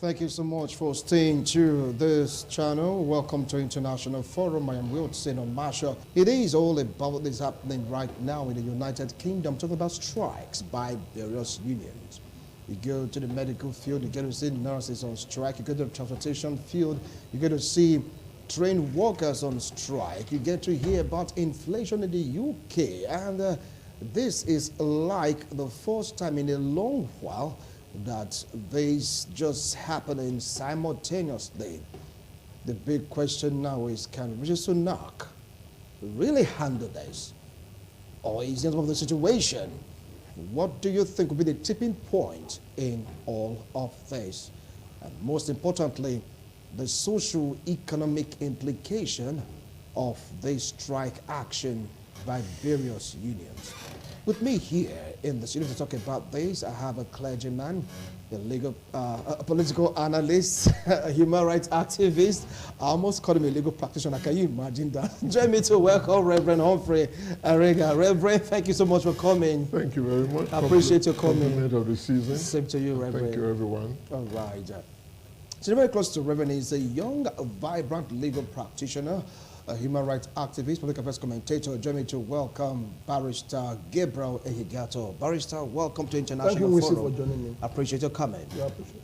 Thank you so much for staying to this channel. Welcome to International Forum. I am Wilson on Marshall. It is all about what is happening right now in the United Kingdom, talking about strikes by various unions. You go to the medical field, you get to see nurses on strike. You go to the transportation field, you get to see trained workers on strike. You get to hear about inflation in the UK. And this is like the first time in a long while that this just happening simultaneously. The big question now is, can Rishi Sunak really handle this? Or is it of the situation? What do you think will be the tipping point in all of this? And most importantly, the socio-economic implication of this strike action by various unions. With me here in the studio to talk about this, I have a clergyman, a political analyst, a human rights activist. I almost called him a legal practitioner. Can you imagine that? Join me to welcome Reverend Humphrey Arega. Reverend, thank you so much for coming. Thank you very much. I appreciate your coming. Compliment of the season. Same to you, Reverend. Thank you, everyone. All right. So very close to Reverend is a young, vibrant legal practitioner, a human rights activist, political affairs commentator. Join me to welcome Barrister Gabriel Ehigato. Barrister, welcome to International Forum. Thank you, for joining me. I appreciate your comment. Yeah, I appreciate it.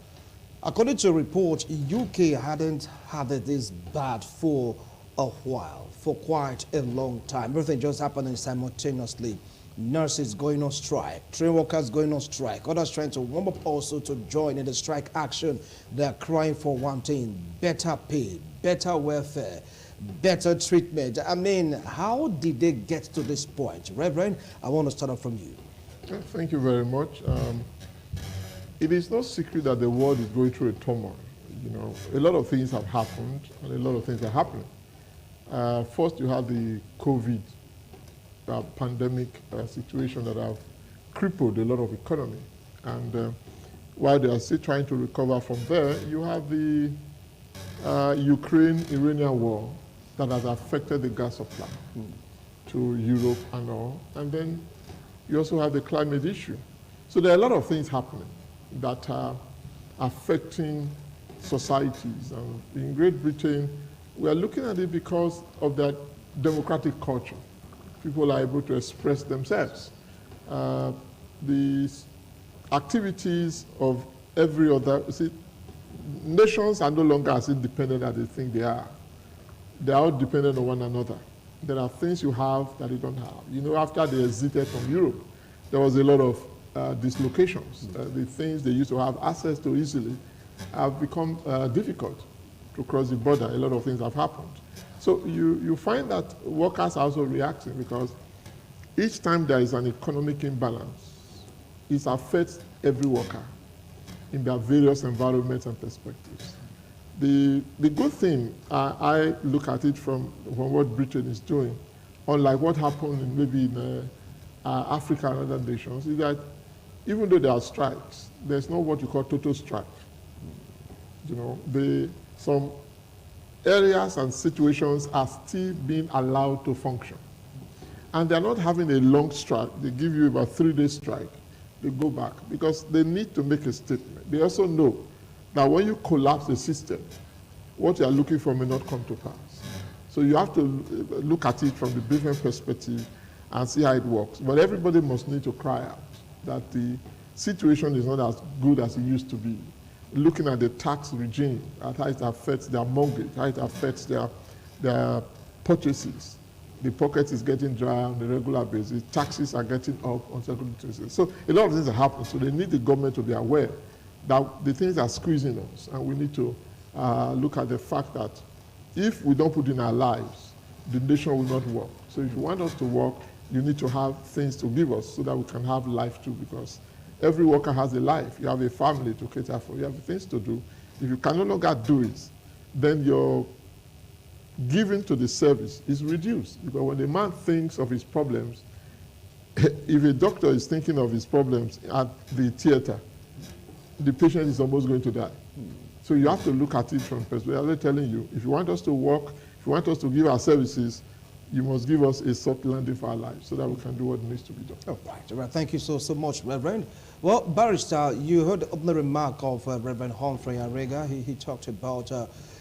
According to a report, UK hadn't had it this bad for a while, for quite a long time. Everything just happening simultaneously. Nurses going on strike, train workers going on strike, others trying to warm up also to join in the strike action. They're crying for one thing: better pay, better welfare, better treatment. I mean, how did they get to this point? Reverend, I want to start off from you. Thank you very much. It is no secret that the world is going through a turmoil. You know, a lot of things have happened, and a lot of things are happening. First, you have the COVID pandemic situation that have crippled a lot of economy. And while they are still trying to recover from there, you have the Ukraine-Iranian war that has affected the gas supply to Europe and all. And then you also have the climate issue. So there are a lot of things happening that are affecting societies. And in Great Britain, we are looking at it because of that democratic culture. People are able to express themselves. The activities of every other, see, nations are no longer as independent as they think they are. They are all dependent on one another. There are things you have that you don't have. You know, after they exited from Europe, there was a lot of dislocations. The things they used to have access to easily have become difficult to cross the border. A lot of things have happened. So you find that workers are also reacting because each time there is an economic imbalance, it affects every worker in their various environments and perspectives. The good thing, I look at it from what Britain is doing, unlike what happened in maybe in Africa and other nations, is that even though there are strikes, there's not what you call total strike. You know, some areas and situations are still being allowed to function. And they're not having a long strike. They give you about 3-day strike. They go back because they need to make a statement. They also know that when you collapse the system, what you are looking for may not come to pass. So you have to look at it from the different perspective and see how it works. But everybody must need to cry out that the situation is not as good as it used to be. Looking at the tax regime, at how it affects their mortgage, how it affects their purchases. The pocket is getting dry on a regular basis. Taxes are getting up on certain basis. So a lot of things are happening. So they need the government to be aware that the things are squeezing us. And we need to look at the fact that if we don't put in our lives, the nation will not work. So if you want us to work, you need to have things to give us so that we can have life too, because every worker has a life. You have a family to cater for. You have things to do. If you can no longer do it, then your giving to the service is reduced. Because when a man thinks of his problems, if a doctor is thinking of his problems at the theater, the patient is almost going to die. So you have to look at it from perspective. I'm telling you, if you want us to work, if you want us to give our services, you must give us a soft landing for our lives so that we can do what needs to be done. All right. Thank you so much, Reverend. Well, Barrister, you heard the opening remark of Reverend Humphrey Arega. He talked about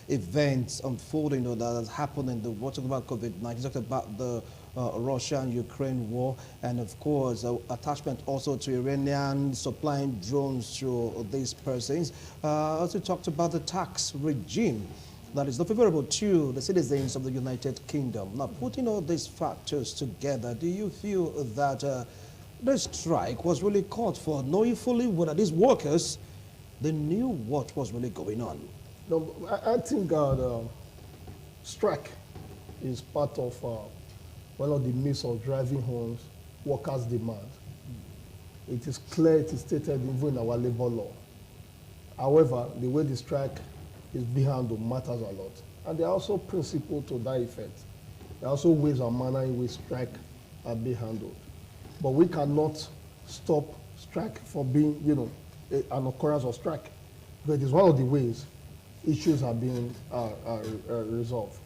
events unfolding that has happened in the world. Talking about COVID-19, talked about the Russia and Ukraine war, and of course, attachment also to Iranian supplying drones to these persons. Also talked about the tax regime that is not favorable to the citizens of the United Kingdom. Now, putting all these factors together, do you feel that the strike was really called for, knowing fully well that these workers, they knew what was really going on? No, I think the strike is part of one of the means of driving home workers' demand. It is clear, it is stated even in our labor law. However, the way the strike is being handled matters a lot. And there are also principles to that effect. There are also ways and manner in which strike are being handled. But we cannot stop strike from being, an occurrence of strike. But it is one of the ways issues are being resolved.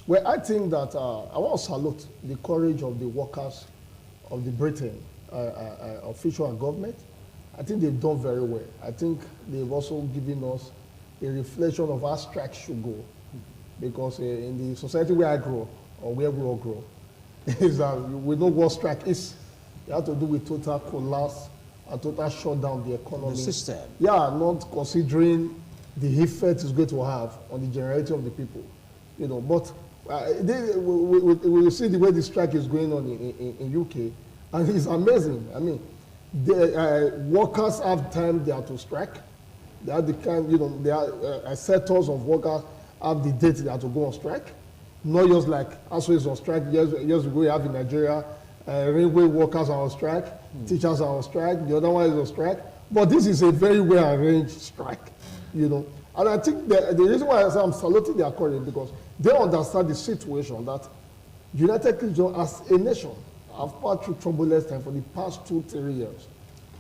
Well, I think that I want to salute the courage of the workers of the Britain, official and government. I think they've done very well. I think they've also given us a reflection of how strike should go. Because in the society where I grow, or where we all grow, is that we know what strike is. It has to do with total collapse and total shutdown of the economy. The system. Yeah, not considering the effect it's going to have on the generality of the people. But we see the way the strike is going on in UK, and it's amazing. I mean, the workers have time they are to strike. They have the kind, they are sectors of workers have the date they have to go on strike. Not just like ASO is on strike. Years ago, you have in Nigeria, railway workers are on strike, teachers are on strike, the other one is on strike. But this is a very well arranged strike, And I think the reason why I'm saluting their courage because they understand the situation that United Kingdom as a nation have passed through turbulence time for the past 2-3 years.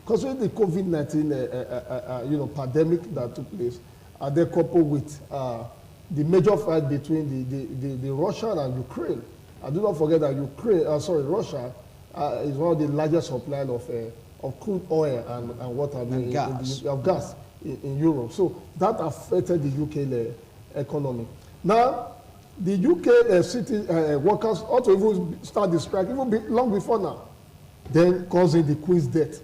Considering the COVID-19 pandemic that took place, and then coupled with the major fight between the Russia and Ukraine. And do not forget that Russia is one of the largest suppliers of crude oil and water and gas. Of gas in Europe. So that affected the UK economy. Now, the UK city workers ought to even start the strike even long before now, then causing the Queen's death,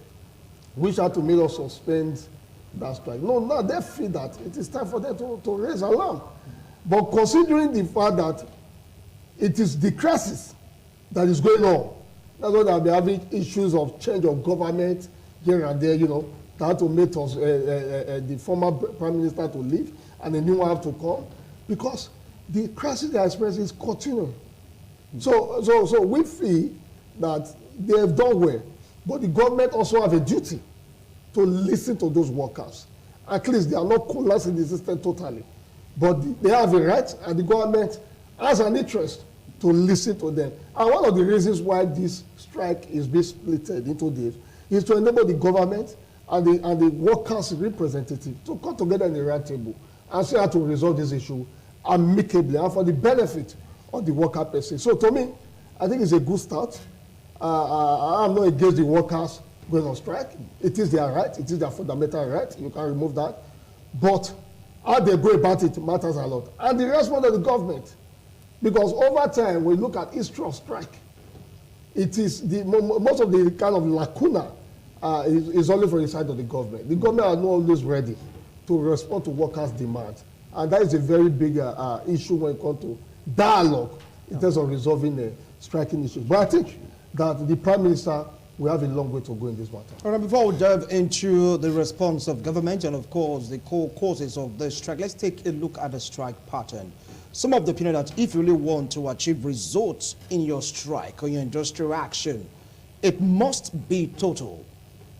which had to make us suspend that strike. No, now they feel that it is time for them to raise alarm. But considering the fact that it is the crisis that is going on, that's why they'll be having issues of change of government here and there, that had to make us, the former prime minister to leave and the new one have to come, because the crisis they are experiencing is continuing. So we feel that they have done well, but the government also have a duty to listen to those workers. At least they are not collapsing the system totally, but they have a right, and the government has an interest to listen to them. And one of the reasons why this strike is being split into this is to enable the government and the workers' representative to come together in the round table and see how to resolve this issue amicably and for the benefit of the worker per se. So to me, I think it's a good start. I'm not against the workers going on strike. It is their right. It is their fundamental right. You can't remove that. But how they go about it matters a lot. And the response of the government, because over time, when you look at history of strike, it is most of the kind of lacuna is only from the side of the government. The government are not always ready to respond to workers' demands. And that is a very big issue when it comes to dialogue in terms of resolving striking issues. But I think that the Prime Minister will have a long way to go in this matter. All right, before we dive into the response of government and, of course, the core causes of the strike, let's take a look at the strike pattern. Some of the opinion that if you really want to achieve results in your strike or your industrial action, it must be total.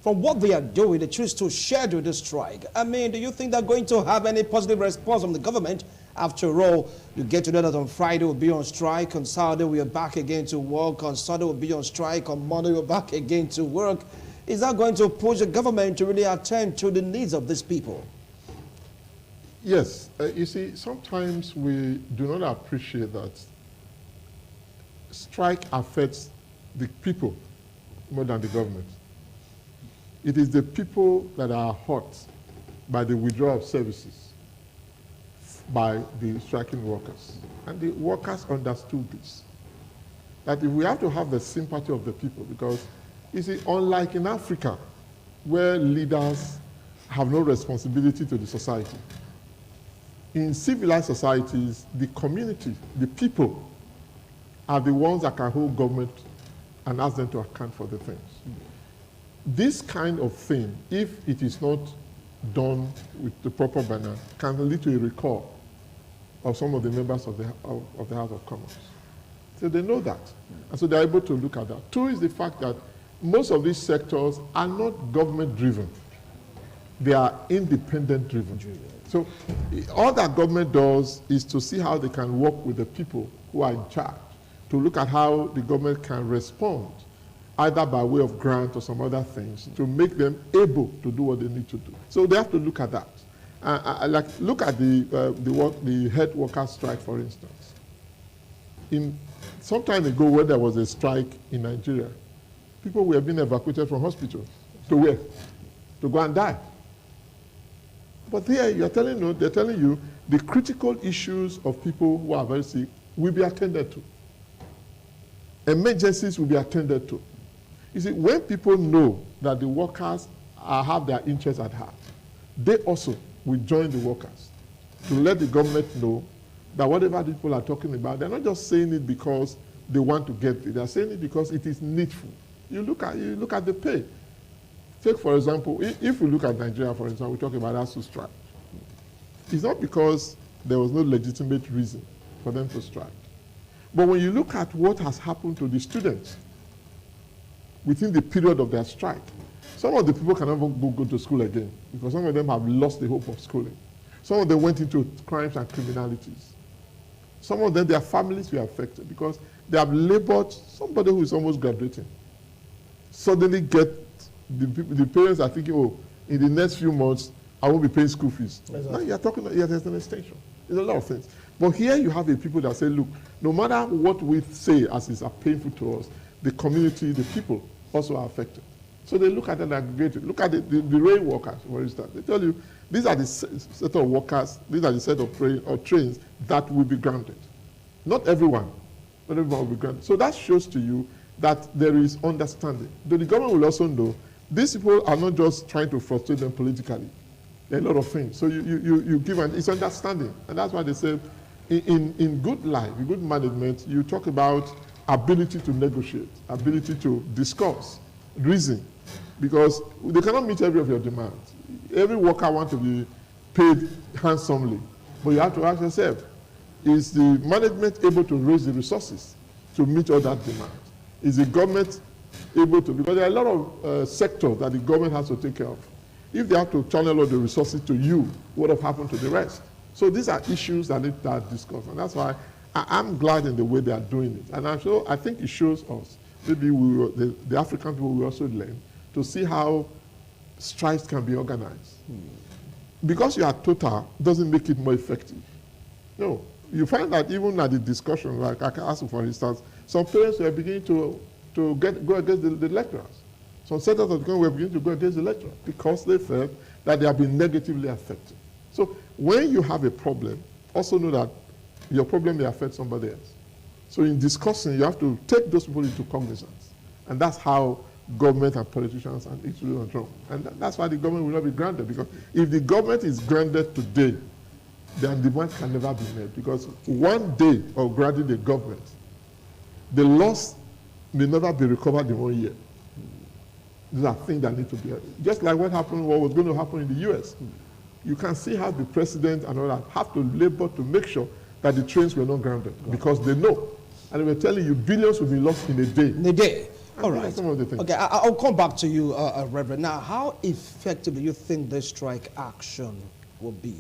From what they are doing, they choose to schedule the strike. I mean, do you think they're going to have any positive response from the government? After all, you get to know that on Friday we'll be on strike, on Saturday we are back again to work, on Sunday we'll be on strike, on Monday we're back again to work. Is that going to push the government to really attend to the needs of these people? Yes. You see, sometimes we do not appreciate that strike affects the people more than the government. It is the people that are hurt by the withdrawal of services by the striking workers. And the workers understood this. That if we have to have the sympathy of the people, because you see, unlike in Africa, where leaders have no responsibility to the society, in civilized societies, the community, the people, are the ones that can hold government and ask them to account for the things. This kind of thing, if it is not done with the proper manner, can lead to a recall of some of the members of the House of Commons. So they know that. And so they're able to look at that. Two is the fact that most of these sectors are not government-driven. They are independent-driven. So all that government does is to see how they can work with the people who are in charge, to look at how the government can respond, either by way of grant or some other things, to make them able to do what they need to do. So they have to look at that. Like, look at the head workers' strike, for instance. Some time ago, when there was a strike in Nigeria, people were being evacuated from hospitals. To where? To go and die. But here, they're telling you the critical issues of people who are very sick will be attended to. Emergencies will be attended to. You see, when people know that the workers have their interests at heart, they also will join the workers to let the government know that whatever people are talking about, they're not just saying it because they want to get it. They're saying it because it is needful. You look at the pay. Take, for example, if we look at Nigeria, for example, we talk about ASU strike. It's not because there was no legitimate reason for them to strike. But when you look at what has happened to the students within the period of their strike, some of the people cannot go to school again because some of them have lost the hope of schooling. Some of them went into crimes and criminalities. Some of them, their families were affected because they have labored. Somebody who is almost graduating suddenly the parents are thinking, oh, in the next few months, I won't be paying school fees. Exactly. Now you're talking about there's an extension. There's a lot of things. But here you have the people that say, look, no matter what we say as is painful to us, the community, the people also are affected. So they look at it and aggregate. Look at the rail workers, for instance. They tell you, these are the set of workers, these are the set of trains that will be grounded. Not everyone will be grounded. So that shows to you that there is understanding. Though the government will also know these people are not just trying to frustrate them politically. There are a lot of things. So you give it's understanding. And that's why they say in good life, in good management, you talk about ability to negotiate, ability to discuss, reason. Because they cannot meet every of your demands. Every worker wants to be paid handsomely. But you have to ask yourself, is the management able to raise the resources to meet all that demand? Is the government able to? Because there are a lot of sectors that the government has to take care of. If they have to channel all the resources to you, what have happened to the rest? So these are issues that need to be discussed. And that's why I'm glad in the way they are doing it. And I think it shows us, maybe the African people will also learn to see how strikes can be organized. Because you are total doesn't make it more effective. No. You find that even at the discussion, like I can ask you, for instance, some parents were beginning to go against the lecturers. Some sectors of the government were beginning to go against the lecturers because they felt that they have been negatively affected. So when you have a problem, also know that your problem may affect somebody else. So in discussing, you have to take those people into cognizance. And that's how government and politicians and each other control. And that's why the government will not be granted. Because if the government is granted today, then demand can never be met. Because one day of granting the government, the loss may never be recovered in 1 year. These are things that need to be, just like what was going to happen in the US. You can see how the president and all that have to labor to make sure that the trains were not grounded because they know. And they were telling you billions will be lost in a day. In a day. All right. Some of the things. Okay, I'll come back to you, Reverend. Now, how effective do you think this strike action will be?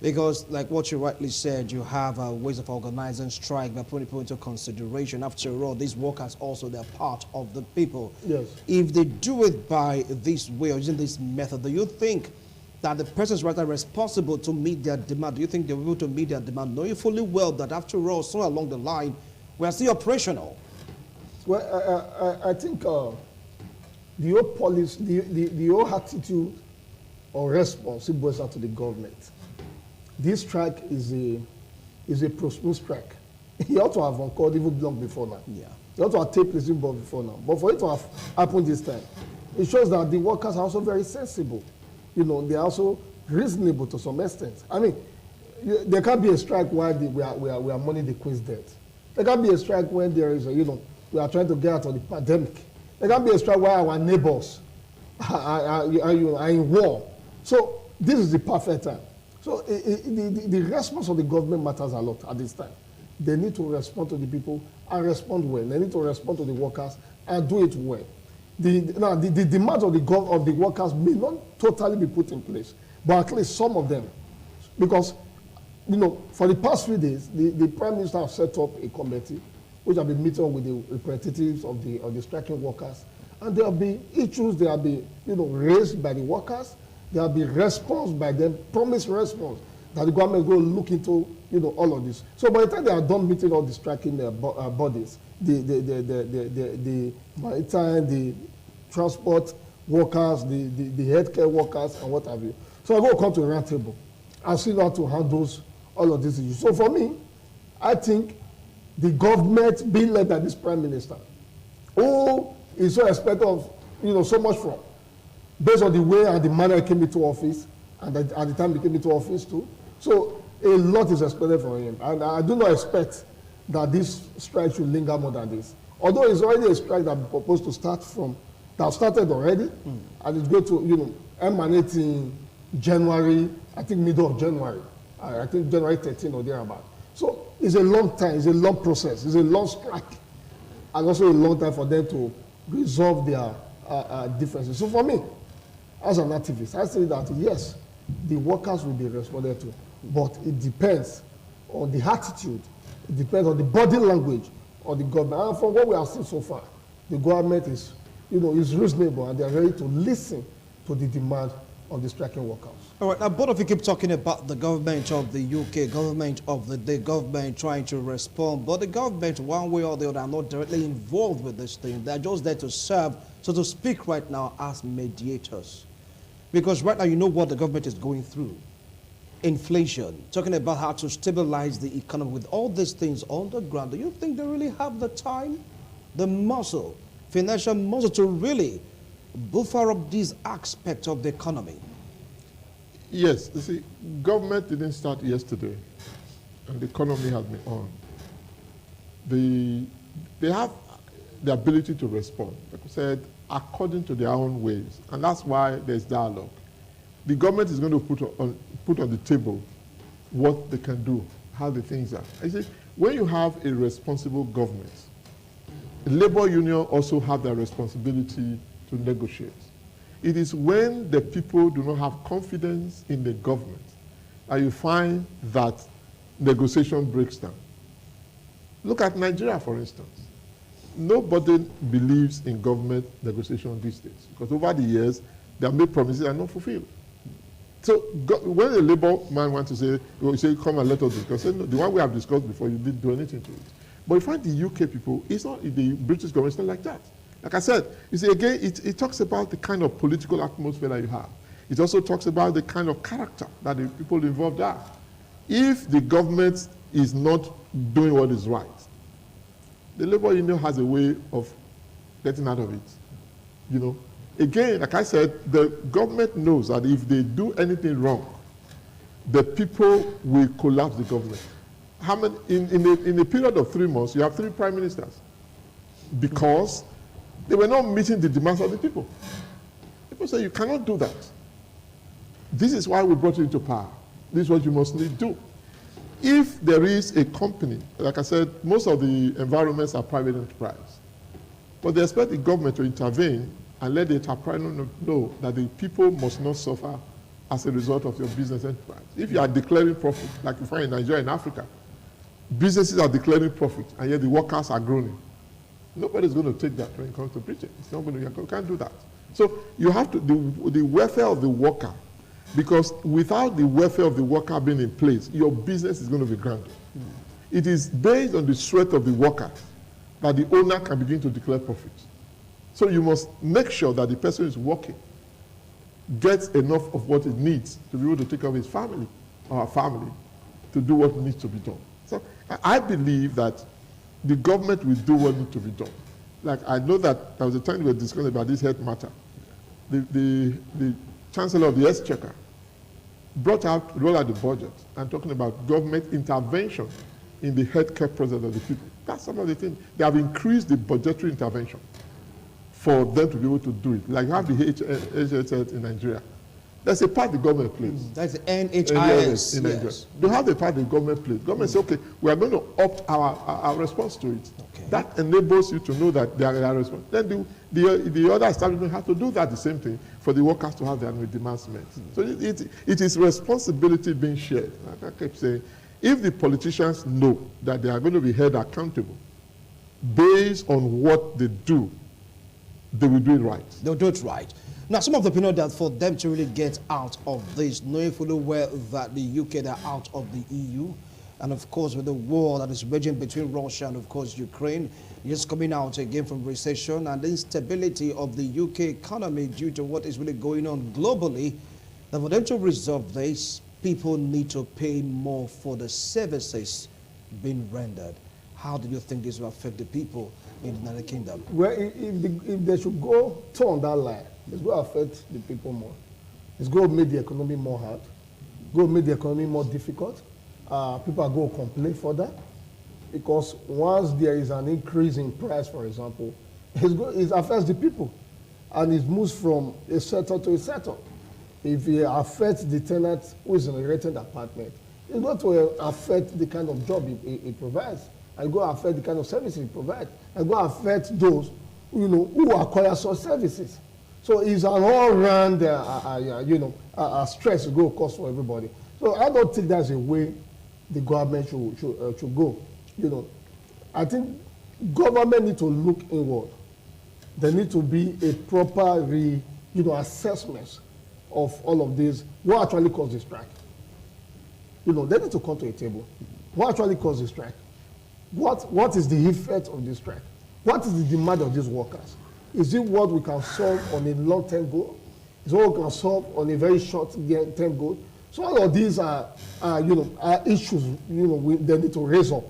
Because, like what you rightly said, you have ways of organizing strike by putting people into consideration. After all, these workers also, they're part of the people. Yes. If they do it by this way or using this method, do you think that the persons rather responsible to meet their demand, do you think they'll be able to meet their demand, knowing fully well that after all, somewhere along the line, We are still operational. Well, I think the whole policy, the whole attitude or response it boils out to the government. This strike is a pro-smooth strike. He ought to have occurred even long before now. Yeah. He ought to have taken place even before now. But for it to have happened this time, it shows that the workers are also very sensible. You know, they are also reasonable to some extent. I mean, there can't be a strike while we are mourning the Queen's death. There can't be a strike when there is, we are trying to get out of the pandemic. There can't be a strike while our neighbors are in war. So this is the perfect time. So the response of the government matters a lot at this time. They need to respond to the people and respond well. They need to respond to the workers and do it well. The demands of the workers may not totally be put in place, but at least some of them. Because, for the past few days, the Prime Minister has set up a committee which have been meeting with the representatives of the striking workers. And there will be issues, there will be raised by the workers, there will be response by them, promised response, that the government will look into all of this. So by the time they are done meeting all the striking bodies, the maritime, the transport workers, the healthcare workers, and what have you. So I go come to a round table and see how to handle all of these issues. So for me, I think the government being led by this Prime Minister, who is so expected of so much from, based on the way and the manner he came into office, and at the time he came into office too. So a lot is expected from him. And I do not expect that this strike should linger more than this. Although it's already a strike that we proposed to start from, that started already, and it's going to, emanate in January, I think middle of January. I think January 13 or thereabout. So it's a long time, it's a long process, it's a long strike, and also a long time for them to resolve their differences. So for me, as an activist, I say that yes, the workers will be responded to, but it depends on the attitude, it depends on the body language of the government. And from what we have seen so far, the government is, is reasonable and they are ready to listen to the demand of the striking workers. All right, now both of you keep talking about the government of the UK, government of the government trying to respond, but the government, one way or the other, are not directly involved with this thing. They're just there to serve, so to speak right now, as mediators. Because right now, you know what the government is going through. Inflation, talking about how to stabilize the economy with all these things on the ground. Do you think they really have the time, the muscle, financial muscle to really buffer up these aspects of the economy? Yes, you see, government didn't start yesterday, and the economy has been on. They have the ability to respond, like I said, according to their own ways, and that's why there's dialogue. The government is going to put on the table what they can do, how the things are. I say, when you have a responsible government, the labor union also have the responsibility to negotiate. It is when the people do not have confidence in the government that you find that negotiation breaks down. Look at Nigeria, for instance. Nobody believes in government negotiation these days because over the years, they have made promises and not fulfilled. So when a labor man wants to say, come and let us discuss, say, no, the one we have discussed before, you didn't do anything to it. But you find the UK people, it's not the British government, it's not like that. Like I said, you see, again, it talks about the kind of political atmosphere that you have. It also talks about the kind of character that the people involved are. If the government is not doing what is right, the labor union has a way of getting out of it. Again, like I said, the government knows that if they do anything wrong, the people will collapse the government. How many, in a period of 3 months, you have 3 prime ministers because they were not meeting the demands of the people. People say, you cannot do that. This is why we brought you into power. This is what you must do. If there is a company, like I said, most of the environments are private enterprise, but they expect the government to intervene and let the enterprise know that the people must not suffer as a result of your business enterprise. If you are declaring profit, like you find in Nigeria and Africa, businesses are declaring profit, and yet the workers are groaning. Nobody's going to take that when it comes to preaching. It's not going to, you can't do that. So you have to, the welfare of the worker, because without the welfare of the worker being in place, your business is going to be grounded. It is based on the sweat of the worker that the owner can begin to declare profits. So you must make sure that the person who is working gets enough of what it needs to be able to take care of his family or her family to do what needs to be done. So I believe that the government will do what needs to be done. Like I know that there was a time we were discussing about this health matter. The Chancellor of the Exchequer rolled out the budget and talking about government intervention in the healthcare process of the people. That's some of the things. They have increased the budgetary intervention for them to be able to do it. Like have the HHS in Nigeria. There's a part the government plays. That's the NHIS. In Nigeria. They have the part the government plays. Government say, okay, we are going to opt our response to it. Okay. That enables you to know that they are response. Then the other establishment have to do that the same thing for the workers to have their demands met. So it is responsibility being shared. Like I keep saying, if the politicians know that they are going to be held accountable based on what they do, they will do it right. They'll do it right. Now, some of the people know that for them to really get out of this, knowing fully well that the UK, they're out of the EU, and of course with the war that is raging between Russia and of course Ukraine, just coming out again from recession and the instability of the UK economy due to what is really going on globally, that for them to resolve this, people need to pay more for the services being rendered. How do you think this will affect the people in the United Kingdom? Well, if they should go turn that line, it's going to affect the people more. It's going to make the economy more hard. It's going to make the economy more difficult. People are going to complain for that. Because once there is an increase in price, for example, it affects the people. And it moves from a sector to a sector. If it affects the tenant who is in a rented apartment, it's going to affect the kind of job it provides. And it's going to affect the kind of services it provides. And it's going to affect those who acquire such services. So it's an all-round, stress to go cost for everybody. So I don't think that's a way the government should go. I think government need to look inward. There need to be a proper assessment of all of this. What actually caused the strike? They need to come to a table. What actually caused the strike? What is the effect of this strike? What is the demand of these workers? Is it what we can solve on a long-term goal? Is it what we can solve on a very short-term goal? So all of these are issues, they need to raise up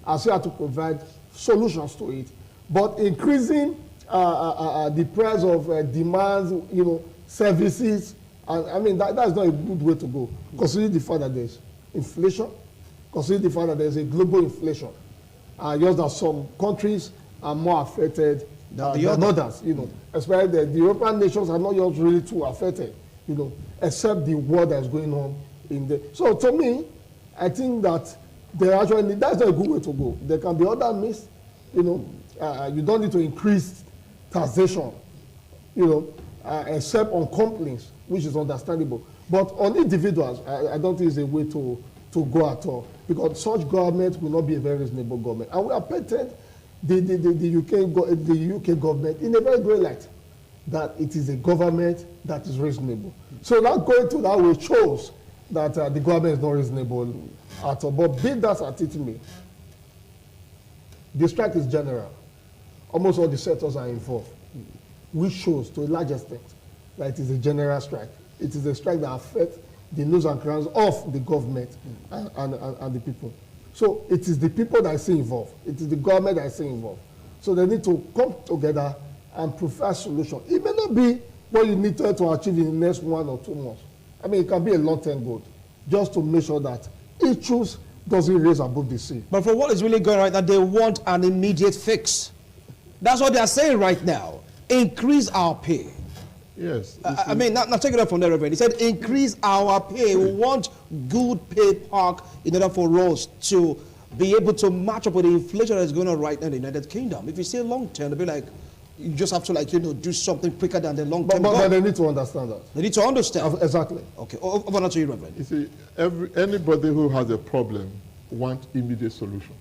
as we have to provide solutions to it. But increasing the price of demands, services, and that's not a good way to go. Consider the fact that there's inflation. Consider the fact that there's a global inflation. Just that some countries are more affected than others, especially the European nations are not just really too affected, except the war that's going on in the. So to me, I think that that's not a good way to go. There can be other means, you don't need to increase taxation, except on companies, which is understandable. But on individuals, I don't think it's a way to go at all, because such government will not be a very reasonable government. And we have painted the UK government in a very great light, that it is a government that is reasonable. So now going to that way shows that the government is not reasonable at all. But be that as it may, the strike is general. Almost all the sectors are involved, which shows to a large extent that it is a general strike. It is a strike that affects the nose and crowns of the government and the people. So it is the people that is involved. It is the government that is involved. So they need to come together and provide solution. It may not be what you need to achieve in the next 1 or 2 months. It can be a long-term goal, just to make sure that issues doesn't raise above the sea. But for what is really going right now, they want an immediate fix. That's what they are saying right now. Increase our pay. Yes. Now take it up from there, Reverend. He said, increase our pay. We want good pay park in order for us to be able to match up with the inflation that's going on right now in the United Kingdom. If you say long term, they'll be like, you just have to do something quicker than the long term. But they need to understand that. They need to understand. Exactly. Okay. Over to you, Reverend. You see, anybody who has a problem wants immediate solution.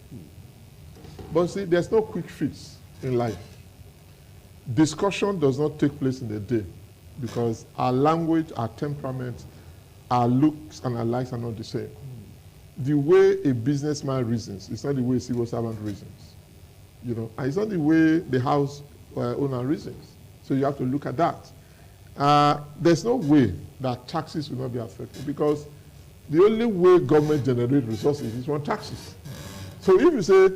But see, there's no quick fix in life. Discussion does not take place in a day, because our language, our temperament, our looks, and our likes are not the same. the way a businessman reasons, it's not the way a civil servant reasons. You know, and it's not the way the house owner reasons. So you have to look at that. There's no way that taxes will not be affected, because the only way government generates resources is from taxes. So if you say,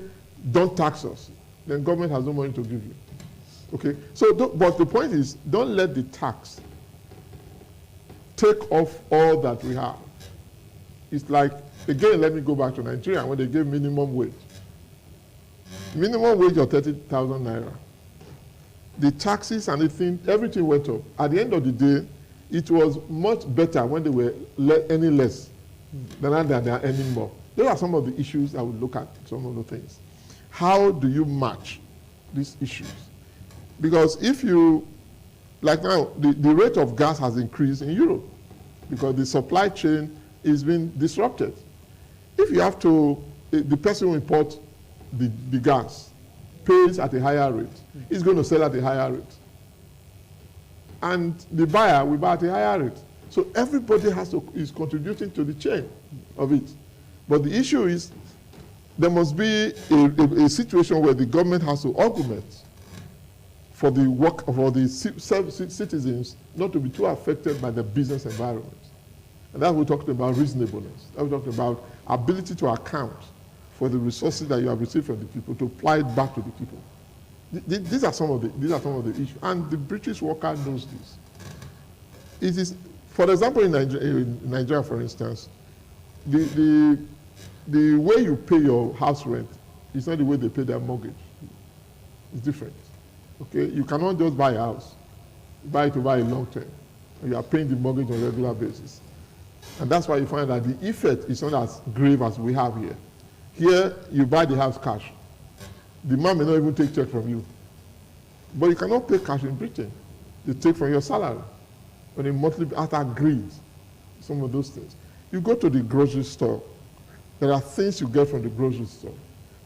don't tax us, then government has no money to give you. Okay? So, but the point is, don't let the tax take off all that we have. It's like, again, let me go back to Nigeria when they gave minimum wage. Minimum wage of 30,000 naira. The taxes and everything went up. At the end of the day, it was much better when they were any less than they are earning more. Those are some of the issues I would look at, some of the things. How do you match these issues? Because if you, like now, the rate of gas has increased in Europe because the supply chain is being disrupted. If you have to, the person who imports the gas pays at a higher rate, he's going to sell at a higher rate. And the buyer will buy at a higher rate. So everybody is contributing to the chain of it. But the issue is, there must be a situation where the government has to augment for the work for the citizens not to be too affected by the business environment. And that we're talking about reasonableness. That we're talking about ability to account for the resources that you have received from the people, to apply it back to the people. These are some of the issues, and the British worker knows this. It is, for example, in Nigeria, for instance, the way you pay your house rent is not the way they pay their mortgage. It's different. Okay, you cannot just buy a house, buy it over a long term. You are paying the mortgage on a regular basis, and that's why you find that the effect is not as grave as we have here. Here, you buy the house cash. The man may not even take check from you. But you cannot pay cash in Britain. They take from your salary on a monthly, after agreed, some of those things. You go to the grocery store, there are things you get from the grocery store.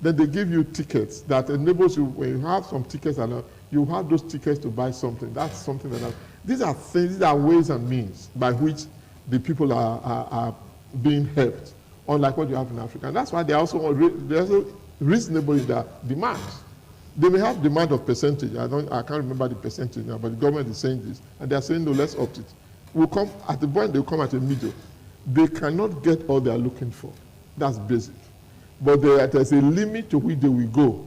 Then they give you tickets that enables you, when you have some tickets, you have those tickets to buy something. That's something that, these are things, these are ways and means by which the people are being helped, unlike what you have in Africa. And that's why they're also reasonable in their demands. They may have demand of percentage. I can't remember the percentage now, but the government is saying this, and they're saying, no, let's opt it. We'll come at the point, they'll come at a middle. They cannot get all they're looking for. That's basic. But there's a limit to which they will go,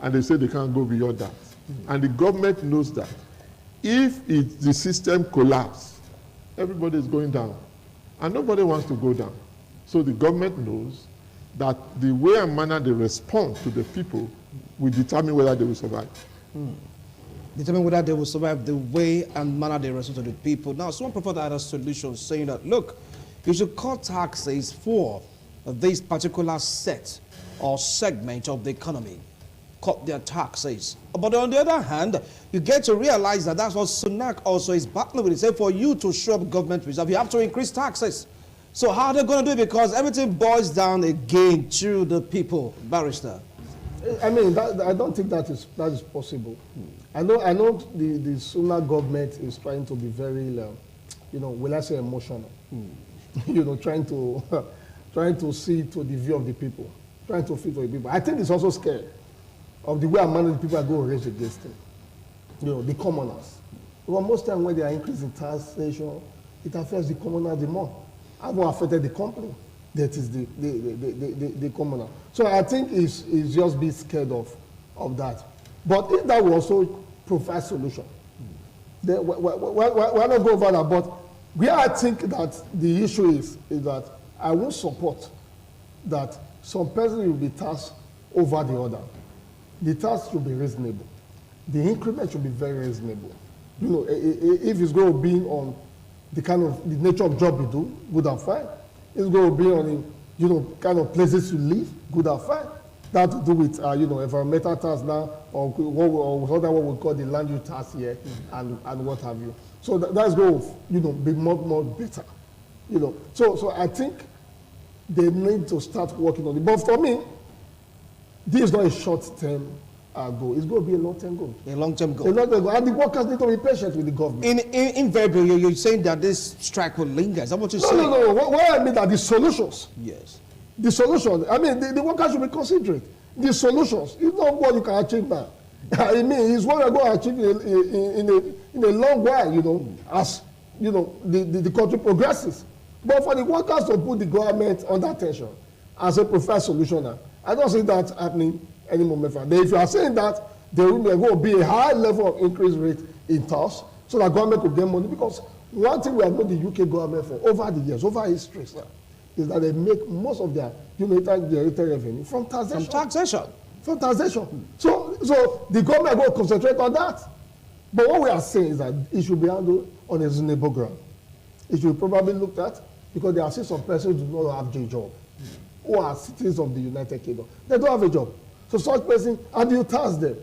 and they say they can't go beyond that. And the government knows that. If the system collapses, everybody is going down, and nobody wants to go down. So the government knows that the way and manner they respond to the people will determine whether they will survive. Determine whether they will survive, the way and manner they respond to the people. Now, someone proposed other solutions saying that, look, you should cut taxes for this particular set or segment of the economy. Cut their taxes. But on the other hand, you get to realize that that's what Sunak also is battling with. He said, for you to show up government reserve, you have to increase taxes. So how are they going to do it? Because everything boils down again to the people, Barrister. I mean, I don't think that is possible. I know the Sunak government is trying to be very, will I say emotional? Trying to see to the view of the people, trying to fit for the people. I think it's also scared of the way the people are going to rage against him. The commoners. Well, most times when they are increasing taxation, it affects the commoners the more. I've not affected the company. That is the commoner. So I think it's just be scared of that. But if that will also provide solution, then we're not going over that. But where I think that the issue is that I won't support that some person will be taxed over the other. The tax should be reasonable. The increment should be very reasonable. If it's going to be on the nature of job you do, good and fine. It's going to be on kind of places you live, good and fine. That to do with environmental tax now, or what we call the land use tax here, and what have you. So that's going to be more better. So I think they need to start working on it. But for me, this is not a short-term goal. It's going to be a long-term goal. A long-term goal. A long-term goal. And the workers need to be patient with the government. Invariably, you're saying that this strike will linger. Is that what you're saying? No. What I mean are the solutions. Yes. the solution, I mean, the workers should be considerate. The solutions, it's not what you can achieve now. I mean, it's what you're going to achieve in a long while, you know, as, you know, the country progresses. But for the workers to put the government under tension as a preferred solution now, I don't see that happening any moment. If you are saying that, there will be a high level of increase rate in tax so that government could get money, because one thing we have known the UK government for over the years, over history, sir, is that they make most of their generated revenue from taxation. From taxation. So the government will concentrate on that. But what we are saying is that it should be handled on a reasonable ground. It should be probably looked at, because there are still some persons who do not have a job, who are citizens of the United Kingdom. They don't have a job. So such person, how do you tax them?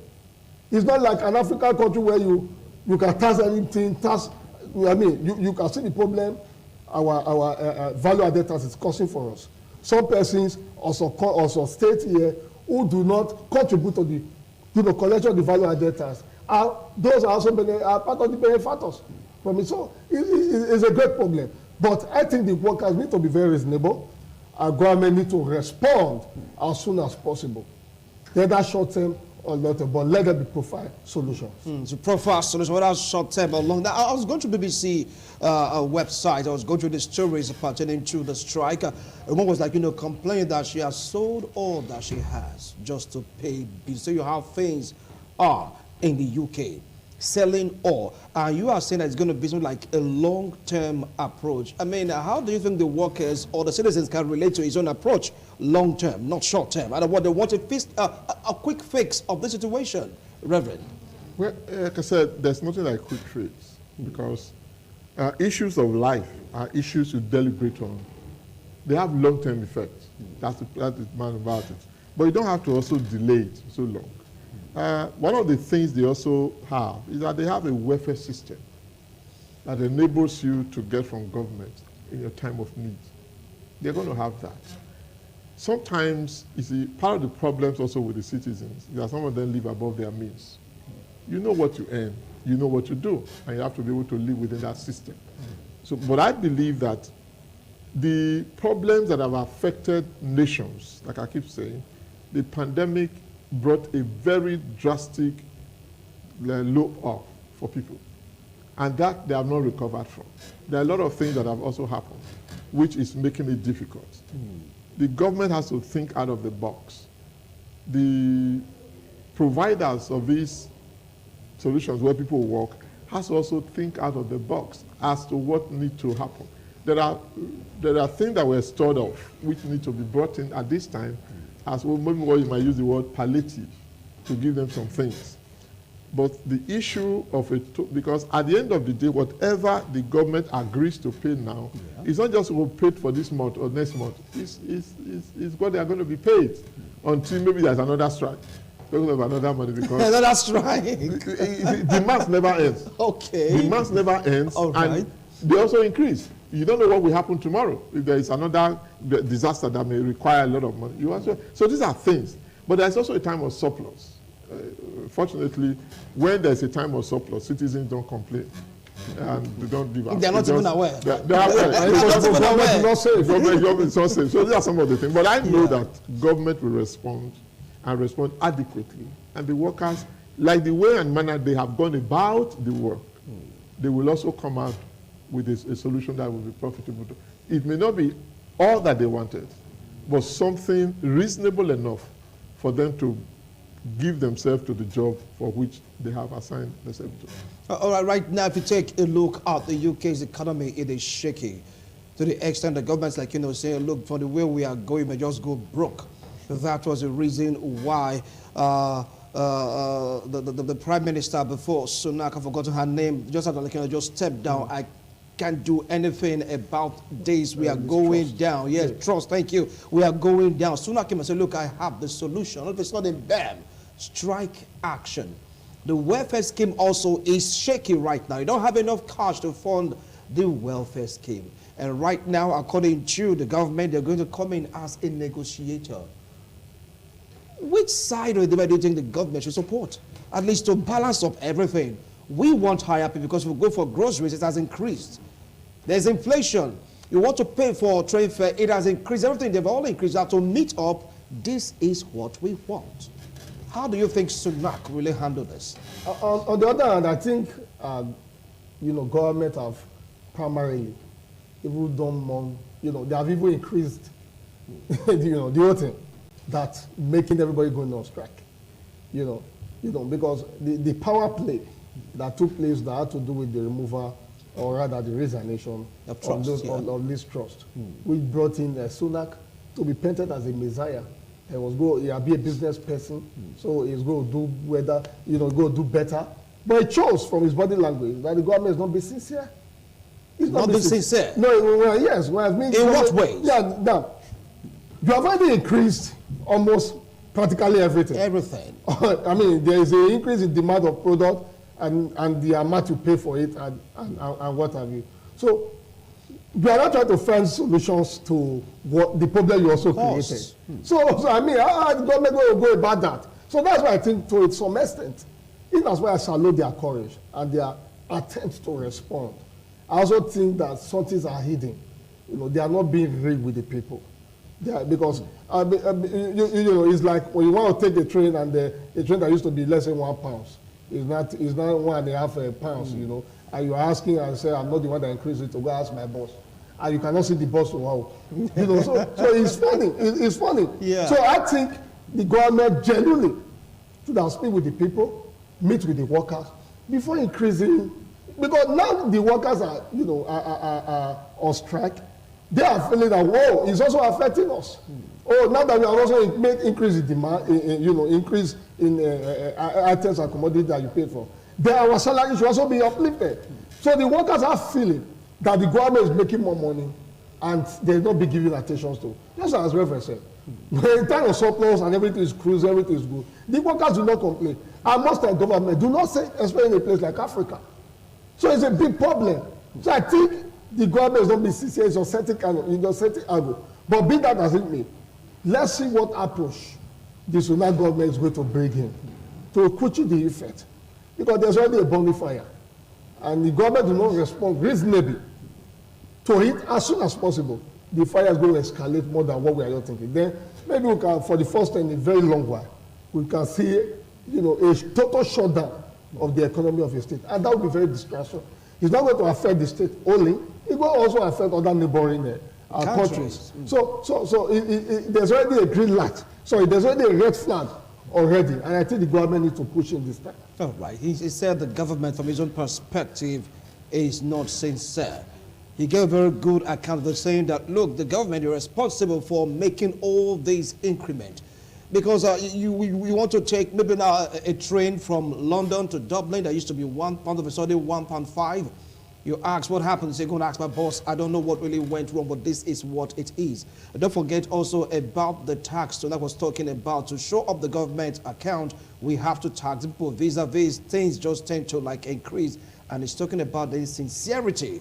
It's not like an African country where you can tax anything, I mean, you can see the problem our value-added tax is causing for us. Some persons also state here who do not contribute to the collection of the value-added tax. Those are also part of the benefactors from it. So it's a great problem. But I think the workers need to be very reasonable. Our government need to respond as soon as possible. Whether short-term or long-term, but let them be profile solutions. So profile solutions, whether short-term or long. Now, I was going to BBC website. I was going through the stories pertaining to the strike. One was like, you know, complaining that she has sold all that she has just to pay bills. So you have things are in the UK selling all, and you are saying that it's going to be something like a long-term approach. I mean, how do you think the workers or the citizens can relate to his own approach long-term, not short-term? I don't want, they want a quick fix of the situation, Reverend. Well, like I said, there's nothing like quick fix, because issues of life are issues you deliberate on. They have long-term effects. That's the man about it. But you don't have to also delay it so long. One of the things they also have is that they have a welfare system that enables you to get from government in your time of need. They're going to have that. Sometimes, you see, part of the problems also with the citizens is that some of them live above their means. You know what you earn, you know what you do, and you have to be able to live within that system. So, but I believe that the problems that have affected nations, like I keep saying, the pandemic brought a very drastic low off for people, and that they have not recovered from. There are a lot of things that have also happened, which is making it difficult. The government has to think out of the box. The providers of these solutions where people work has to also think out of the box as to what needs to happen. There are things that were stored off which need to be brought in at this time, as well, maybe what you might use the word palliative, to give them some things. But the issue of it, because at the end of the day, whatever the government agrees to pay now, it's not just what paid for this month or next month. It's what they are going to be paid until maybe there's another strike. Talking about another money, because another strike. The month never ends. Okay. The month never ends, and they also increase. You don't know what will happen tomorrow. If there is another disaster that may require a lot of money. So these are things. But there's also a time of surplus. Fortunately, when there's a time of surplus, citizens don't complain. And they don't give up. They're not even aware. They are aware. Government is not safe. So these are some of the things. But I know that government will respond, and respond adequately. And the workers, like the way and manner they have gone about the work, they will also come out with a solution that will be profitable. It may not be all that they wanted, but something reasonable enough for them to give themselves to the job for which they have assigned themselves to. All right, right now, if you take a look at the UK's economy, it is shaky to the extent the government's like, you know, saying, look, for the way we are going, we just go broke. That was the reason why the Prime Minister before, Sunak, I forgot her name, just had to, like, you know, just step down. I can't do anything about this. We are going down. Yes, trust, thank you. We are going down. Sunak came and said, look, I have the solution. If it's not in BAM, strike action. The welfare scheme also is shaky right now. You don't have enough cash to fund the welfare scheme. And right now, according to the government, they're going to come in as a negotiator. Which side of the debate do you think the government should support? At least to balance up everything. We want higher pay because if we go for groceries, it has increased. There's inflation. You want to pay for train fare, it has increased, everything, they've all increased. That to meet up, this is what we want. How do you think Sunak really handle this? On the other hand, I think, government have primarily even done more, they have even increased, the whole thing, that making everybody going on strike, because the power play that took place that had to do with the removal, or rather the resignation of trust, of this trust, which brought in Sunak to be painted as a messiah. He was going to be a business person, so he's going to do go do better. But he chose from his body language that the government is not be sincere. It's not be sincere? No, yes. Well, in what ways? Yeah, now, you have already increased almost practically everything. Everything. I mean, there is an increase in demand of product and the amount you pay for it and what have you. So, you are not trying to find solutions to what the problem you also created. So I mean, how the government going to go about that? So that's why I think, to some extent, that's why I salute their courage and their attempt to respond. I also think that some things are hidden. They are not being real with the people. Because it's like when you want to take the train, and the train that used to be less than £1 is not £1.5, and you're asking and say, I'm not the one that increased it, to go ask my boss. And you cannot see the boss so wow. So it's funny. It's funny. Yeah. So I think the government genuinely should have speak with the people, meet with the workers before increasing, because now the workers are are on strike. They are feeling that whoa, it's also affecting us. Oh, now that we are also increase in demand, increase in items and commodities that you pay for, then our salary should also be uplifted. So the workers are feeling that the government is making more money and they're not be giving attention to. Just as Reverend said, when in time of surplus and everything is cruising, everything is good, the workers do not complain. And most of the government do not say, especially in a place like Africa. So it's a big problem. So I think the government is not being sincere, it's authentic angle. But be that as it may, let's see what approach the Sudan government is going to bring in to cushion the effect. Because there's already a bonfire. And the government will not respond reasonably to it as soon as possible. The fire is going to escalate more than what we are not thinking. Then maybe we can, for the first time in a very long while, we can see a total shutdown of the economy of a state. And that will be very distressing. It's not going to affect the state only, it will also affect other neighboring countries. So there's already a green light. Sorry, there's already a red flag already. And I think the government needs to push in this time. All right. He said the government, from his own perspective, is not sincere. He gave a very good account of it, saying that, look, the government is responsible for making all these increments. Because we want to take maybe now a train from London to Dublin that used to be £1, of a sudden £1.5. You ask what happened, you're going to ask my boss, I don't know what really went wrong, but this is what it is. And don't forget also about the tax that I was talking about. To show up the government account, we have to tax people vis-a-vis. Things just tend to increase. And it's talking about the insincerity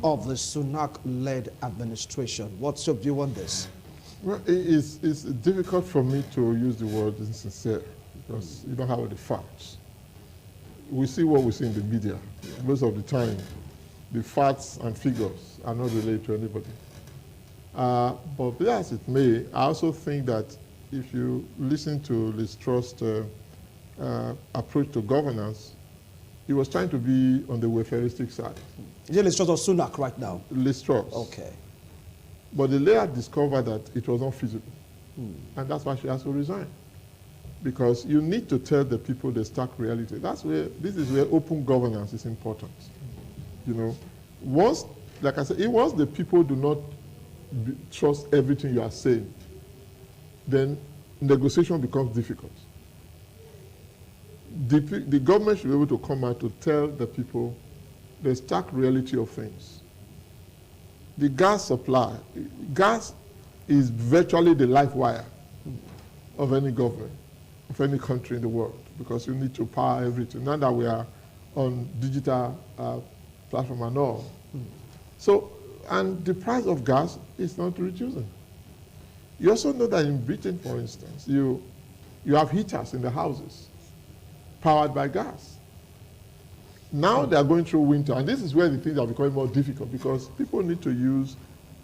of the Sunak-led administration. What's your view on this? Well, it's difficult for me to use the word insincere because you don't have the facts. We see what we see in the media. Most of the time, the facts and figures are not related to anybody. But be as it may, I also think that if you listen to Liz Truss's approach to governance, he was trying to be on the welfaristic side. Is it Liz Truss or Sunak right now? Liz Truss. Okay. But the layer discovered that it was not feasible. And that's why she has to resign. Because you need to tell the people the stark reality. This is where open governance is important. Once, like I said, once the people do not trust everything you are saying, then negotiation becomes difficult. The government should be able to come out to tell the people the stark reality of things. The gas supply, gas is virtually the life wire of any government, of any country in the world, because you need to power everything. Now that we are on digital platform and all. So, and the price of gas is not reducing. You also know that in Britain, for instance, you have heaters in the houses powered by gas. Now they are going through winter, and this is where the things are becoming more difficult because people need to use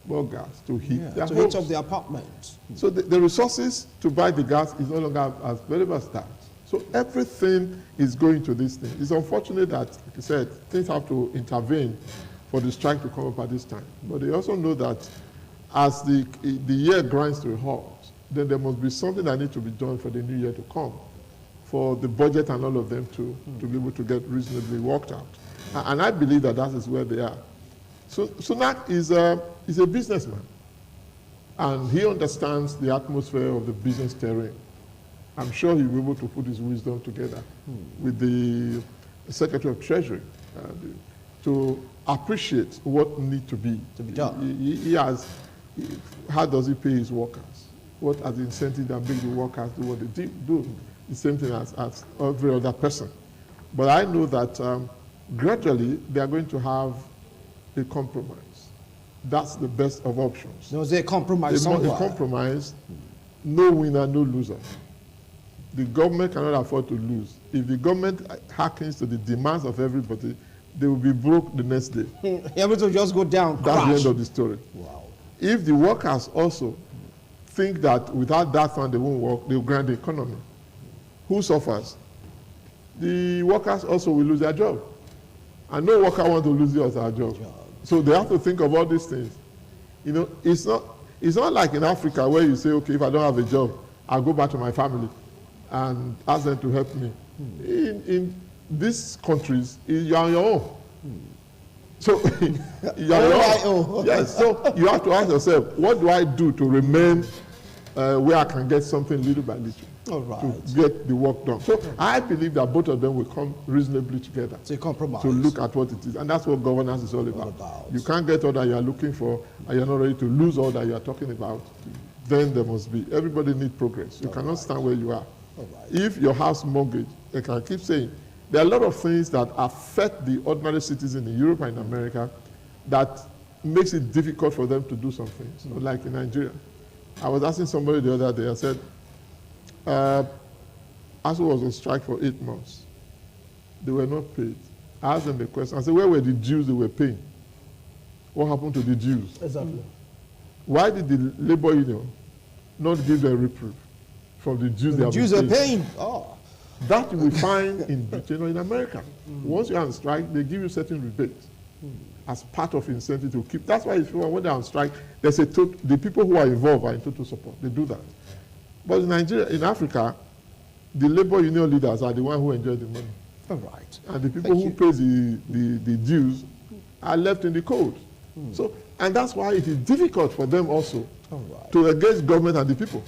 more gas to heat their to homes. heat up the apartments. So the resources to buy the gas is no longer as available as that. So everything is going to this thing. It's unfortunate that, like I said, things have to intervene for the strike to come up at this time. But they also know that as the year grinds to a halt, then there must be something that needs to be done for the new year to come, for the budget and all of them to be able to get reasonably worked out. And I believe that that is where they are. So Sunak is a businessman, and he understands the atmosphere of the business terrain. I'm sure he'll be able to put his wisdom together with the Secretary of Treasury to appreciate what needs to be done. He has, how does he pay his workers? What are the incentives that make the workers do what they do? The same thing as every other person. But I know that gradually they are going to have a compromise. That's the best of options. There was a compromise A somewhere. compromise, no winner, no loser. The government cannot afford to lose. If the government hearkens to the demands of everybody, they will be broke the next day. Everything will just go down, That's crash. the end of the story. Wow. If the workers also think that without that fund they won't work, they will grind the economy. Who suffers? The workers also will lose their job. And no worker wants to lose their job. So they have to think of all these things. You know, it's not like in Africa where you say, okay, if I don't have a job, I'll go back to my family and ask them to help me. In these countries, you're on your own. So you're on your own. Yes, so you have to ask yourself, what do I do to remain where I can get something little by little? To get the work done. So I believe that both of them will come reasonably together to compromise, to look at what it is. And that's what governance is all about. You can't get all that you are looking for and you're not ready to lose all that you are talking about. Then there must be. Everybody needs progress. You cannot stand where you are. If your house mortgage, I can keep saying, there are a lot of things that affect the ordinary citizen in Europe and in America that makes it difficult for them to do some things, like in Nigeria. I was asking somebody the other day, I said, ASU was on strike for 8 months. They were not paid. I asked them the question. I said, where were the dues they were paying? What happened to the dues? Exactly. Why did the labor union not give them reprieve from the dues they have been paying? Oh. That you will find in Britain or in America. Once you're on strike, they give you certain rebates as part of incentive to keep. That's why when they're on strike, there's the people who are involved are in total support. They do that. But in Nigeria, in Africa, the labor union leaders are the ones who enjoy the money. All right. And the people who pay the dues are left in the cold. So, and that's why it is difficult for them also to engage government and the people.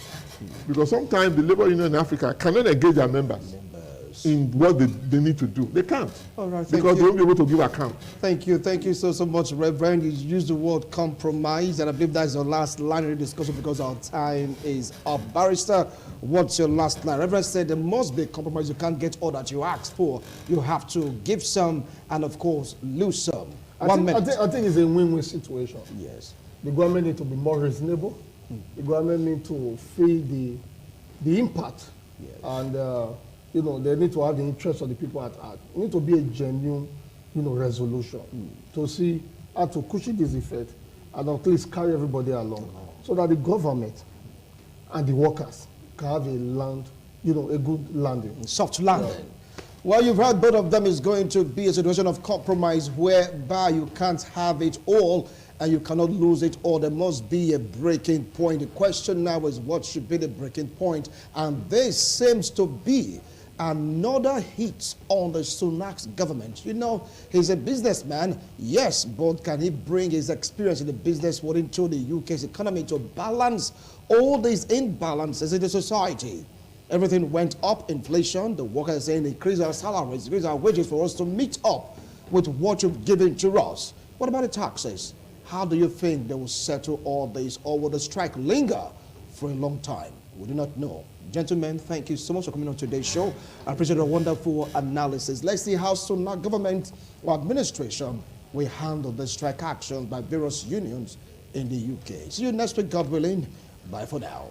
Because sometimes the labor union in Africa cannot engage their members in what they need to do. They can't. All right, because they won't be able to give account. Thank you so much, Reverend. You used the word compromise, and I believe that's your last line of the discussion because our time is up. Barrister, what's your last line? Reverend said there must be a compromise. You can't get all that you asked for. You have to give some and, of course, lose some. I think it's a win-win situation. Yes. The government needs to be more reasonable. The government needs to feel the impact. Yes. And you know, they need to have the interest of the people at heart. It needs to be a genuine, resolution to see how to cushion this effect and at least carry everybody along so that the government and the workers can have a good landing. Soft landing. Well, you've heard both of them is going to be a situation of compromise whereby you can't have it all and you cannot lose it all. There must be a breaking point. The question now is what should be the breaking point? And this seems to be another hit on the Sunak's government. You know, he's a businessman, yes, but can he bring his experience in the business world into the UK's economy to balance all these imbalances in the society? Everything went up, inflation, the workers are saying increase our salaries, increase our wages for us to meet up with what you've given to us. What about the taxes? How do you think they will settle all this, or will the strike linger for a long time? We do not know. Gentlemen, thank you so much for coming on today's show. I appreciate a wonderful analysis. Let's see how soon our government or administration will handle the strike actions by various unions in the UK. See you next week, God willing. Bye for now.